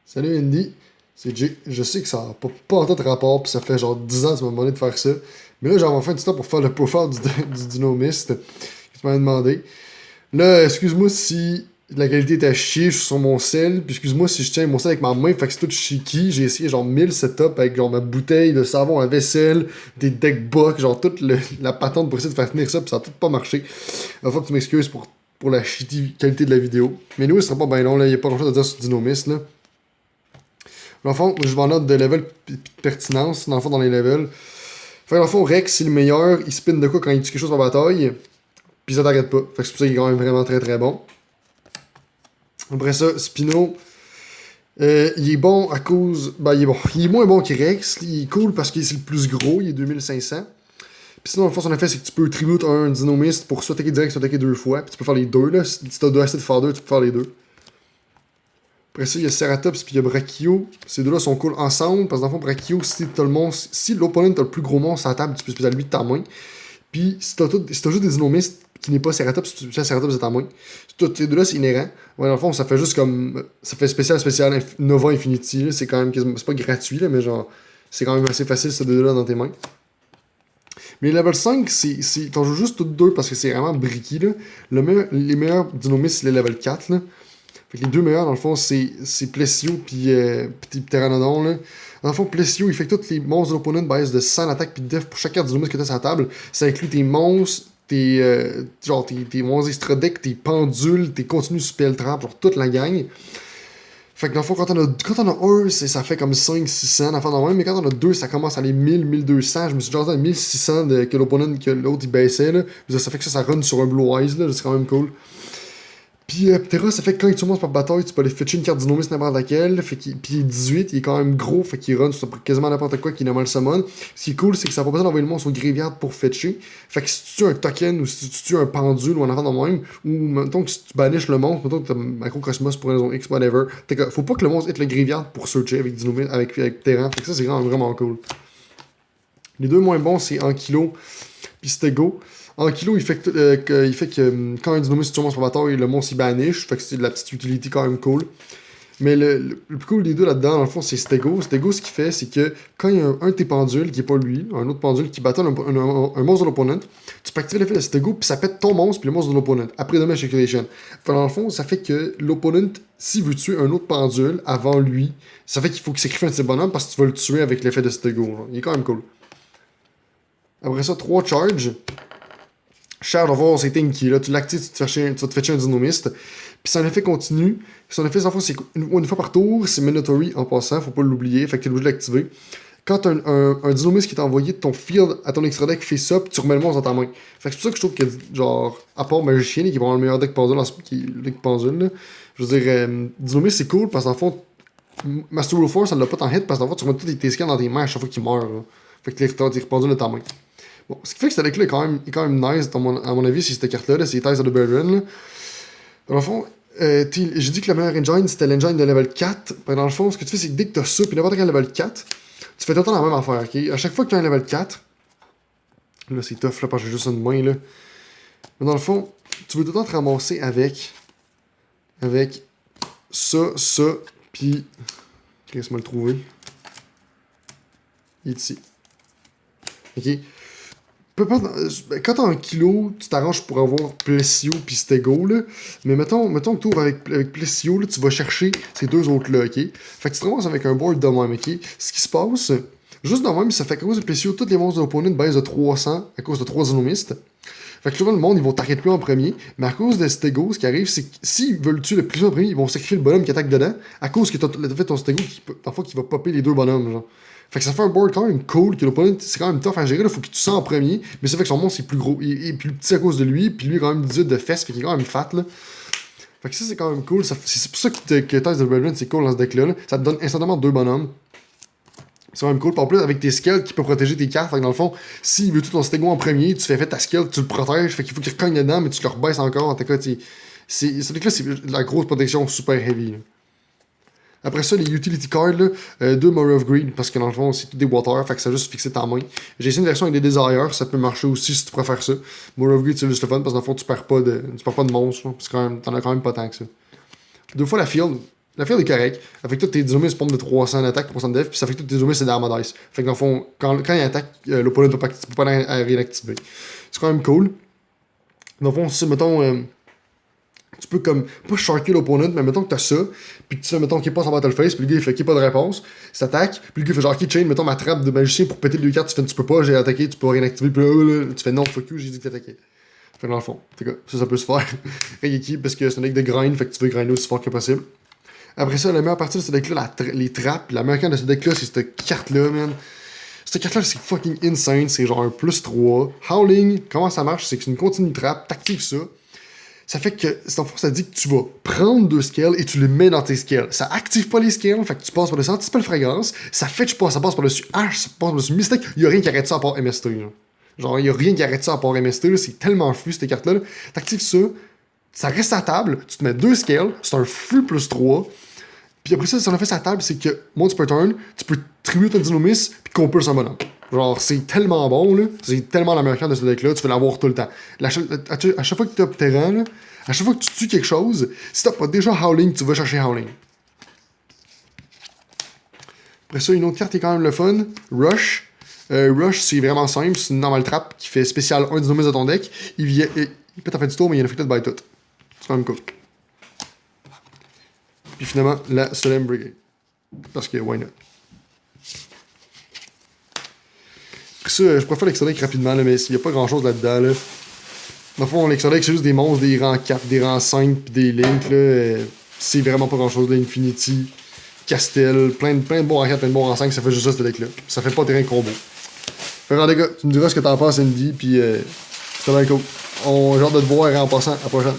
Salut Andy, c'est Jay. Je sais que ça n'a pas en de rapport, puis ça fait genre 10 ans que tu m'as demandé de faire ça. Mais là, j'ai enfin du temps pour faire le profile du Dinomist que tu m'as demandé. Là, excuse-moi si la qualité est à chier, je suis sur mon sel, puis excuse-moi si je tiens mon sel avec ma main, fait que c'est tout shaky. J'ai essayé genre 1000 setups avec genre ma bouteille de savon à vaisselle, des deck bucks, genre toute la patente pour essayer de faire tenir ça, puis ça a tout pas marché. Il va falloir que tu m'excuses pour la shitty qualité de la vidéo. Mais nous, ce sera pas bien long, là, il a pas grand chose à dire sur Dinomist, là. Dans le fond, je vais en note de level de pertinence, dans le fond, dans les levels. Fait que dans le fond, Rex, c'est le meilleur, il spin de quoi quand il tue quelque chose en bataille, puis ça t'arrête pas. Fait que c'est pour ça qu'il est quand même vraiment très très bon. Après ça, Spino, il est bon à cause. Ben, il est bon. Il est moins bon que Rex, il est cool parce que c'est le plus gros, il est 2500. Puis sinon, dans le fond, son effet, c'est que tu peux tribute un Dinomist pour soit attaquer direct, soit attaquer deux fois, puis tu peux faire les deux, là. Si t'as deux assez de faire deux, tu peux faire les deux. Après ça, il y a Ceratops puis il y a Brachio. Ces deux-là sont cool ensemble parce que dans le fond, Brachio, si t'as le monstre, si l'opponent a le plus gros monstre à la table, tu peux spécialiser lui de ta main. Puis si t'as juste des Dinomistes qui n'est pas Ceratops, tu peux spécialiser Ceratops de ta main. Ces deux-là, c'est inhérent. Ouais, dans le fond, ça fait juste comme. Ça fait spécial, Nova Infinity. C'est quand même quasiment. C'est pas gratuit, là, mais genre. C'est quand même assez facile, ces deux-là, dans tes mains. Mais level 5, t'en joues juste toutes deux parce que c'est vraiment bricky, là. Les meilleurs Dinomistes, c'est les level 4, là. Fait que les deux meilleurs, dans le fond, c'est Plessio puis Pteranodon, là. Dans le fond, Plessio, il fait que tous les monstres de l'opponent baissent de 100 d'attaque puis de def pour chaque carte Dinomus que t'as sur la table. Ça inclut tes monstres, tes monstres extra deck, tes pendules, tes continues spell trap, genre toute la gang. Fait que dans le fond, quand on a un, ça fait comme 500-600 d'affaires dans le même, mais quand on a deux, ça commence à aller 1000-1200. Je me suis déjà rendu à 1600 que l'opponent, que l'autre il baissait, là. Ça fait que ça run sur un Blue Eyes, là, c'est quand même cool. Puis Ptera, ça fait que quand il commence par bataille, tu peux aller fetcher une carte Dinomis n'importe laquelle. Puis il est 18, il est quand même gros, fait qu'il run sur quasiment n'importe quoi qui est normal summon. Ce qui est cool, c'est que ça n'a pas besoin d'envoyer le monstre au graveyard pour fetcher. Fait que si tu tues un token ou si tu tues un pendule ou un enfant dans le même, ou mettons que si tu banishes le monstre, mettons que t'as Macrocosmos pour une raison X, whatever, faut pas que le monstre hit le graveyard pour searcher avec Dinomis, avec Ptera. Fait que ça, c'est vraiment cool. Les deux moins bons, c'est Ankylo puis Stego. Ankylo, il fait que quand un Dinomus commence par bataille, le monstre il banish. Fait que c'est de la petite utility quand même cool. Mais le plus cool des deux là-dedans, dans le fond, c'est Stego. Stego, ce qu'il fait, c'est que quand il y a un de tes pendules, qui est pas lui, un autre pendule qui battle un monstre de l'opponent, tu peux activer l'effet de Stego, puis ça pète ton monstre, puis le monstre de l'opponent. Après damage circulation. Fait, dans le fond, ça fait que l'opponent, s'il veut tuer un autre pendule avant lui, ça fait qu'il faut qu'il sacrifie un de ses bonhommes parce que tu vas le tuer avec l'effet de Stego. Genre. Il est quand même cool. Après ça, 3 charge. Charge, on va voir, c'est Tinky. Là, tu l'actives, tu vas te fetcher un Dinomiste. Puis son effet continue. Son effet, en fait, c'est une fois par tour, c'est Minotauri en passant, faut pas l'oublier. Fait que tu es obligé de l'activer. Quand t'as un Dinomiste qui est envoyé de ton field à ton extra deck fait ça, puis tu remets le monstre dans ta main. Fait que c'est pour ça que je trouve que, genre, à part Magicien, qui est vraiment le meilleur deck pendule, qui est le deck pendule, là, je veux dire, Dinomiste c'est cool parce qu'en fond, Master of Force, ça l'a pas tant hit parce qu'en fait, tu remets tous tes scans dans tes mains à chaque fois qu'il meurt. Là. Fait que t'es pendules de ta main. Bon, ce qui fait que cette deck-là est quand même nice, à mon avis, c'est cette carte-là, c'est Ties of the Brethren. Dans le fond, j'ai dit que le meilleur engine, c'était l'engine de level 4. Dans le fond, ce que tu fais, c'est que dès que tu as ça, puis n'importe quel level 4, tu fais tout le temps la même affaire, ok? À chaque fois que tu as un level 4, là, c'est tough, là, parce que j'ai juste une main, là. Mais dans le fond, tu veux tout le temps te ramasser avec ça, puis... Laisse-moi le trouver. Il est ici. Ok? Quand t'as un kilo, tu t'arranges pour avoir Plessio puis Stego, là. Mais mettons que tu ouvres avec Plessio, là, tu vas chercher ces deux autres-là, ok? Fait que tu te ramasses avec un board de même, ok? Ce qui se passe, juste de même, ça fait qu'à cause de Plessio, tous les monstres de l'opponent baissent de 300 à cause de 3 Dinomistes. Fait que souvent, le monde, ils vont t'arrêter plus en premier. Mais à cause de Stego, ce qui arrive, c'est que s'ils veulent tuer le plus en premier, ils vont sacrifier le bonhomme qui attaque dedans. À cause que t'as fait ton Stego, parfois, qui va popper les deux bonhommes, genre. Fait que ça fait un board quand même cool, que l'opponent, c'est quand même tough à gérer, là, faut qu'il tue ça en premier, mais ça fait que son monstre est plus gros, il est plus petit à cause de lui, puis lui, il a quand même 18 de fesses, fait qu'il est quand même fat, là. Fait que ça, c'est quand même cool, c'est pour ça que Ties of the Brethren, c'est cool dans ce deck-là, là. Ça te donne instantanément deux bonhommes. C'est quand même cool. En plus, avec tes skills qui peuvent protéger tes cartes. Fait que dans le fond, s'il veut tout ton stego en premier, tu fais ta skill, tu le protèges. Fait qu'il faut qu'il recogne dedans, mais tu le rebaisses encore. En tout cas, c'est la grosse protection super heavy. Là. Après ça, les utility cards, là, deux Moray of Greed, parce que dans le fond, c'est tout des water, fait que ça a juste fixé ta main. J'ai essayé une version avec des desires, ça peut marcher aussi si tu préfères ça. Moray of Greed, c'est juste le fun, parce que dans le fond, tu perds pas de monstres, parce que t'en as quand même pas tant que ça. Deux fois la field, La field est correcte. Ça fait que tous tes dinomis se pompent de 300 d'attaque, 300 de def, puis ça fait que tous tes dinomis c'est d'armor dice. Fait que dans le fond, quand il attaque, l'opponent ne peut pas réactiver. C'est quand même cool. Dans le fond, si, mettons, tu peux comme, pas sharker l'opponent, mais mettons que t'as ça, puis que tu fais, mettons, qu'il passe en battle face, puis le gars il fait qu'il n'y a pas de réponse, il s'attaque, puis le gars il fait genre, ok, chain, mettons ma trappe de magicien pour péter les deux cartes, tu fais, tu peux pas, j'ai attaqué, tu peux rien activer, puis là, tu fais non, fuck you, j'ai dit que t'attaquais. Fait que dans le fond, ça peut se faire. Reiki, parce que c'est un deck de grind, fait que tu veux grinder aussi fort que possible. Après ça, la meilleure partie de ce deck-là, les trappes, la meilleure carte de ce deck-là, c'est cette carte-là, man. Cette carte-là, c'est fucking insane, c'est genre un +3. Howling, comment ça marche? C'est que c'est une continue trappe, t'actives ça. Ça fait que, en fond, ça dit que tu vas prendre 2 scales et tu les mets dans tes scales. Ça active pas les scales, fait que tu passes par-dessus anti-spell fragrance, ça fait que ça passe par-dessus H, ça passe par-dessus Mystique, y'a rien qui arrête ça à part MST, là. Genre, y'a rien qui arrête ça à part MST, là, c'est tellement flou, cette carte-là. T'actives ça reste à table, tu te mets 2 scales, c'est un flux +3. Puis après ça, si on a fait sa table, c'est que, once per turn, tu peux tribuer ton Dinomis, puis compulse un bonhomme. Genre, c'est tellement bon, là. C'est tellement la meilleure carte de ce deck-là, tu peux l'avoir tout le temps. À chaque fois que tu as terrain, là, à chaque fois que tu tues quelque chose, si t'as pas déjà Howling, tu vas chercher Howling. Après ça, une autre carte qui est quand même le fun, Rush. Rush, c'est vraiment simple, c'est une normal trap qui fait spécial 1 Dinomis de ton deck. Il pète en fin du tour, mais il est affected by tout. C'est quand même cool. Puis finalement, la Solemn Brigade. Parce que, why not? Ça, je préfère l'Exodec rapidement, là, mais il n'y a pas grand chose là-dedans. Là. Dans le fond, l'Exodec, c'est juste des monstres, des rangs 4, des rangs 5, puis des links. C'est vraiment pas grand chose. L'Infinity, Castel, plein de bons rangs 4, plein de bons rangs 5, ça fait juste ça, ce deck-là. Ça fait pas terrain de combo. Fait que, les gars, tu me diras ce que t'en penses, Andy, puis c'était bien cool. J'ai hâte de te voir en passant. À la prochaine.